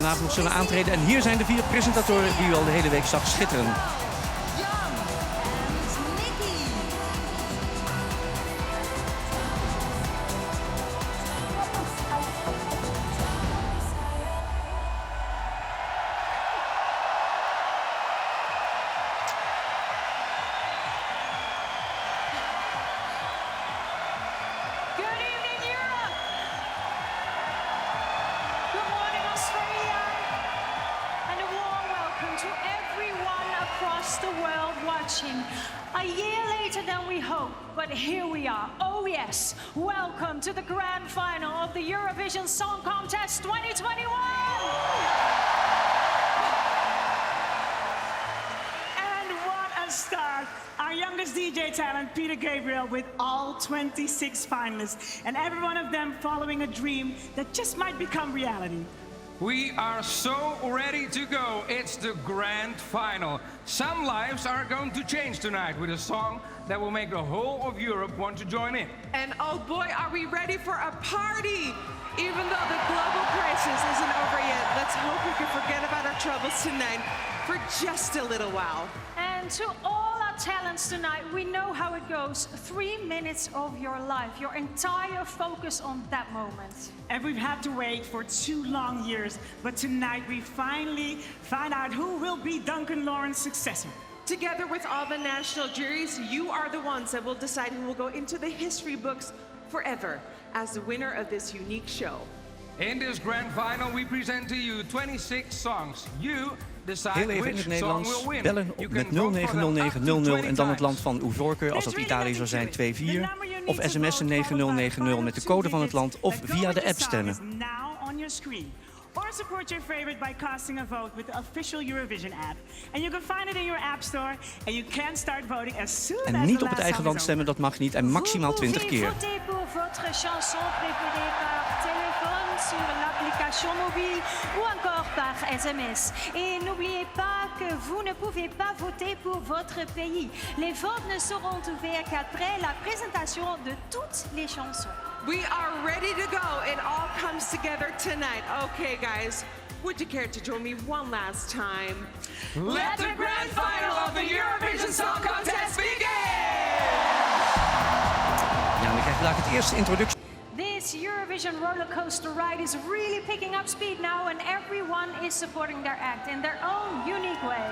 Vanavond nog zullen aantreden en hier zijn de 4 presentatoren die u al de hele week zag schitteren. Jan en Nikkie. Good evening, Europe! Good morning, Australia! And a warm welcome to everyone across the world watching. A year later than we hoped, but here we are. Oh yes, welcome to the grand final of the Eurovision Song Contest 2021! And what a start! Our youngest DJ talent, Peter Gabriel, with all 26 finalists, and every one of them following a dream that just might become reality. We are so ready to go. It's the grand final. Some lives are going to change tonight with a song that will make the whole of Europe want to join in. And oh boy, are we ready for a party! Even though the global crisis isn't over yet, let's hope we can forget about our troubles tonight for just a little while. And to all our talents tonight, we know how it goes. 3 minutes of your life, your entire focus on that moment. And we've had to wait for 2 long years, but tonight we finally find out who will be Duncan Lawrence's successor. Together with all the national juries, you are the ones that will decide who will go into the history books forever as the winner of this unique show. In this grand final, we present to you 26 songs. You decide Heel even in which het song Nederlands. will win. Bellen You met can vote for them up to 090900 en dan het 20 land van uw voorkeur. Als dat Italië zou zijn 24. Of sms'en 9090 met de code van het land of via de app stemmen. Now on your screen. Or support your favorite by casting a vote with the official Eurovision app. And you can find it in your app store and you can start voting as soon as En the niet op last het eigen song land is stemmen, dat mag niet. En maximaal 20 keer. Vous pouvez voter pour votre chanson préférée par téléphone, sur l'application mobile ou encore par SMS. Et n'oubliez pas que vous ne pouvez pas voter pour votre pays. Les votes ne seront ouverts qu'après la présentation de toutes les chansons. We are ready to go. It all comes together tonight. Okay, guys, would you care to join me one last time? Let the grand final of the Eurovision Song Contest begin! Ja, dan krijg je daar het eerste introductie. This Eurovision roller coaster ride is really picking up speed now, and everyone is supporting their act in their own unique way.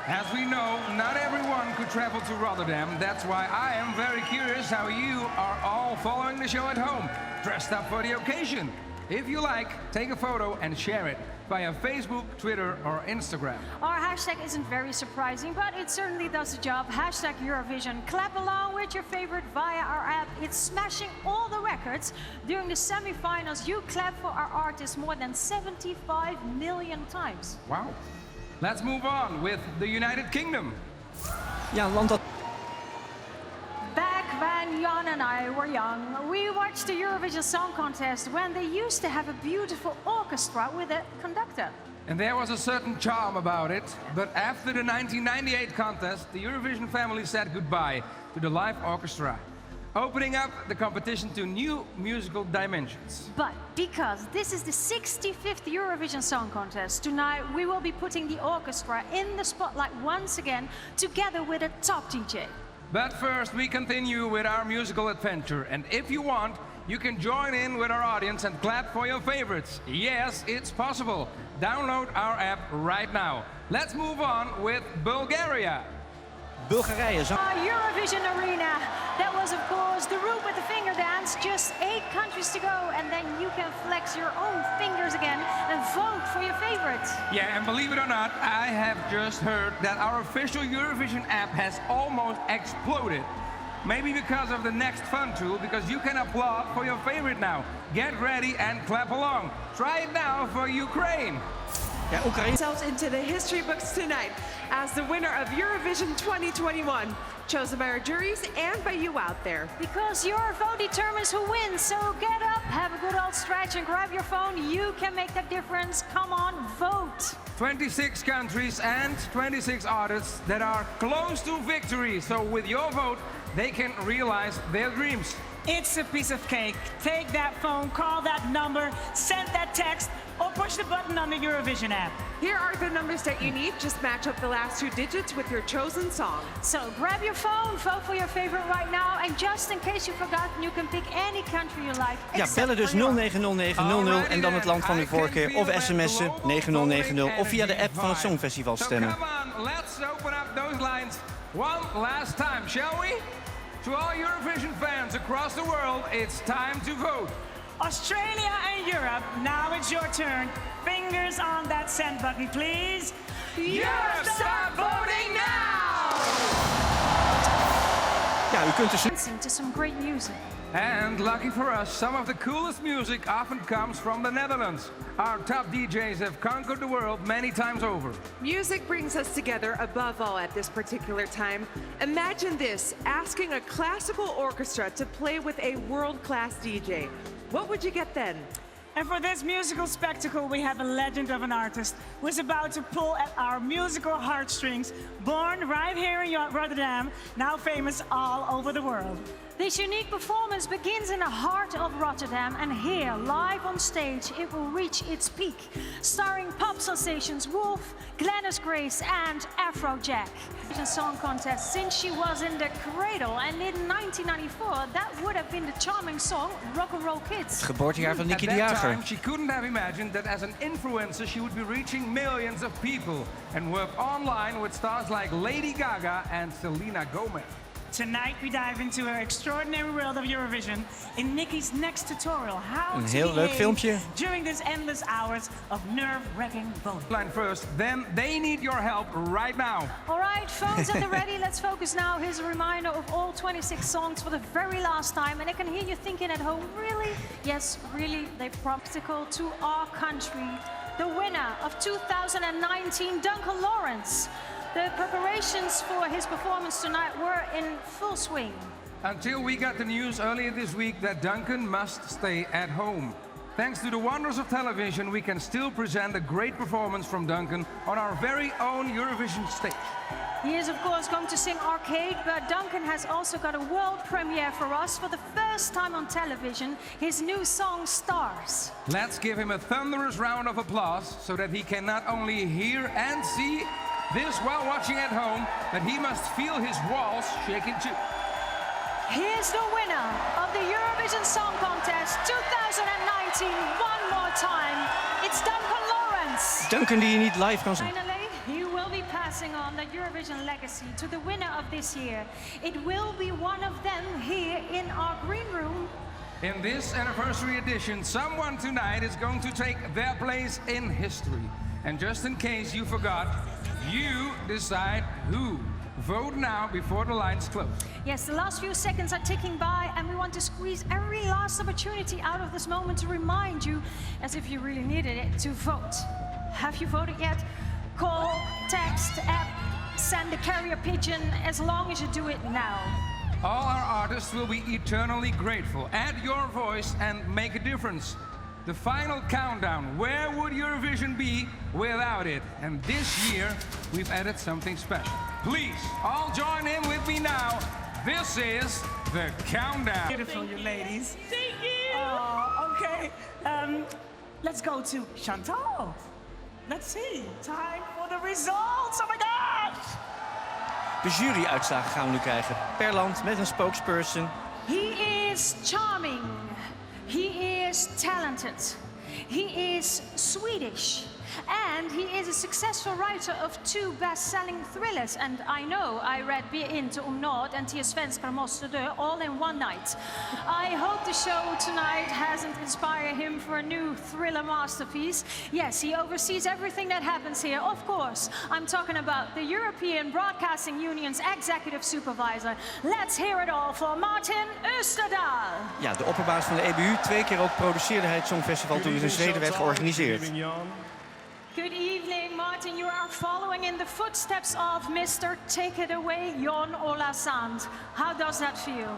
As we know, not everyone could travel to Rotterdam. That's why I am very curious how you are all following the show at home, dressed up for the occasion. If you like, take a photo and share it via Facebook, Twitter or Instagram. Our hashtag isn't very surprising, but it certainly does the job. Hashtag Eurovision. Clap along with your favorite via our app. It's smashing all the records. During the semi-finals, you clapped for our artists more than 75 million times. Wow. Let's move on with the United Kingdom. Ja, een land dat... Back when Jan and I were young, we watched the Eurovision Song Contest when they used to have a beautiful orchestra with a conductor. And there was a certain charm about it. But after the 1998 contest, the Eurovision family said goodbye to the live orchestra, opening up the competition to new musical dimensions. But because this is the 65th Eurovision Song Contest, tonight we will be putting the orchestra in the spotlight once again, together with a top DJ. But first, we continue with our musical adventure. And if you want, you can join in with our audience and clap for your favorites. Yes, it's possible. Download our app right now. Let's move on with Bulgaria. Bulgarije zang... Eurovision Arena. That was, of course, the route with the finger dance. Just 8 countries to go, and then you can flex your own fingers again and vote for your favorites. Yeah, and believe it or not, I have just heard that our official Eurovision app has almost exploded. Maybe because of the Next Fun tool, because you can applaud for your favorite now. Get ready and clap along. Try it now for Ukraine. Ja, Oekraïne... Ourselves into the history books tonight as the winner of Eurovision 2021, chosen by our juries and by you out there. Because your vote determines who wins, so get up, have a good old stretch and grab your phone. You can make that difference. Come on, vote. 26 countries and 26 artists that are close to victory. So with your vote, they can realize their dreams. It's a piece of cake. Take that phone, call that number, send that text, or push the button on the Eurovision app. Here are the numbers that you need. Just match up the last 2 digits with your chosen song. So grab your phone, vote for your favorite right now. And just in case you forgot, you can pick any country you like. Ja, bellen dus 090900 en dan het land van uw voorkeur. Of sms'en 9090 of via de app van het Songfestival stemmen. So come on, let's open up those lines one last time, shall we? To all Eurovision fans across the world, it's time to vote. Australia and Europe, now it's your turn. Fingers on that send button, please. Europe, start voting now! Ja, u kunt dus... Listen to some great music. And lucky for us, some of the coolest music often comes from the Netherlands. Our top DJs have conquered the world many times over. Music brings us together above all at this particular time. Imagine this, asking a classical orchestra to play with a world-class DJ. What would you get then? And for this musical spectacle, we have a legend of an artist who is about to pull at our musical heartstrings, born right here in Rotterdam, now famous all over the world. This unique performance begins in the heart of Rotterdam, and here, live on stage, it will reach its peak, starring pop sensations Wolf, Gladys Grace and Afrojack. A song contest since she was in the cradle, and in 1994 that would have been the charming song Rock and Roll Kids. Het geboortejaar van Nikkie de At that Jager. time, she couldn't have imagined that as an influencer she would be reaching millions of people and work online with stars like Lady Gaga and Selena Gomez. Tonight we dive into her extraordinary world of Eurovision in Nikkie's next tutorial. How Een to heel leuk behave filmpje. during these endless hours of nerve-wracking voting. Line first, then they need your help right now. All right, phones at the ready. Let's focus now. Here's a reminder of all 26 songs for the very last time. And I can hear you thinking at home, really? Yes, really, they're practical to our country. The winner of 2019, Duncan Lawrence. The preparations for his performance tonight were in full swing. Until we got the news earlier this week that Duncan must stay at home. Thanks to the wonders of television, we can still present a great performance from Duncan on our very own Eurovision stage. He is, of course, going to sing Arcade, but Duncan has also got a world premiere for us for the first time on television, his new song, Stars. Let's give him a thunderous round of applause so that he can not only hear and see this while watching at home, but he must feel his walls shaking too. Here's the winner of the Eurovision Song Contest 2019, one more time. It's Duncan Lawrence. Duncan die je niet live kan zien. Finally, he will be passing on the Eurovision legacy to the winner of this year. It will be one of them here in our green room. In this anniversary edition, someone tonight is going to take their place in history. And just in case you forgot, you decide who. Vote now before the lines close. Yes, the last few seconds are ticking by, and we want to squeeze every last opportunity out of this moment to remind you, as if you really needed it, to vote. Have you voted yet? Call, text, app, send a carrier pigeon, as long as you do it now. All our artists will be eternally grateful. Add your voice and make a difference. The final countdown. Where would Eurovision be without it? And this year, we've added something special. Please, all join in with me now. This is the countdown. Beautiful, you ladies. Thank you. Oh, okay. Let's go to Chantal. Let's see. Time for the results. Oh my gosh. De juryuitslagen gaan we nu krijgen. Per land met een spokesperson. He is charming. He is talented. He is Swedish. And he is a successful writer of 2 best-selling thrillers. And I know I read Weer inte noord and Tia Svenskar måste dö all in one night. I hope the show tonight hasn't inspired him for a new thriller masterpiece. Yes, he oversees everything that happens here. Of course, I'm talking about the European Broadcasting Union's executive supervisor. Let's hear it all for Martin Österdahl. Ja, de opperbaas van de EBU. 2 keer ook produceerde hij het Songfestival toen het in Zweden werd georganiseerd. Good evening, Martin. You are following in the footsteps of Mr. Take It Away, Jon Olasand. How does that feel?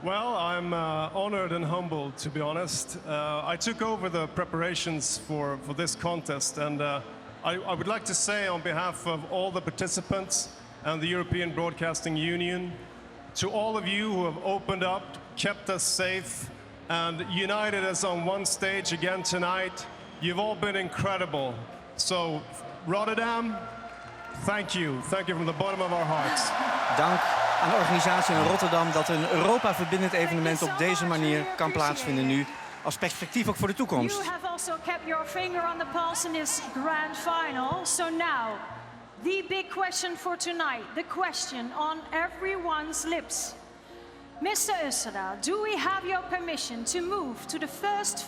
Well, I'm honored and humbled, to be honest. I took over the preparations for this contest, and I would like to say on behalf of all the participants and the European Broadcasting Union, to all of you who have opened up, kept us safe, and united us on one stage again tonight. You've all been incredible. So, Rotterdam, thank you. Thank you from the bottom of our hearts. Dank aan de organisatie in Rotterdam dat een Europa-verbindend evenement op deze manier kan plaatsvinden nu. Als perspectief ook voor de toekomst. You have also kept your finger on the pulse in this grand final. So now, the big question for tonight, the question on everyone's lips. Mr. Ursula, do we have your permission to move to the first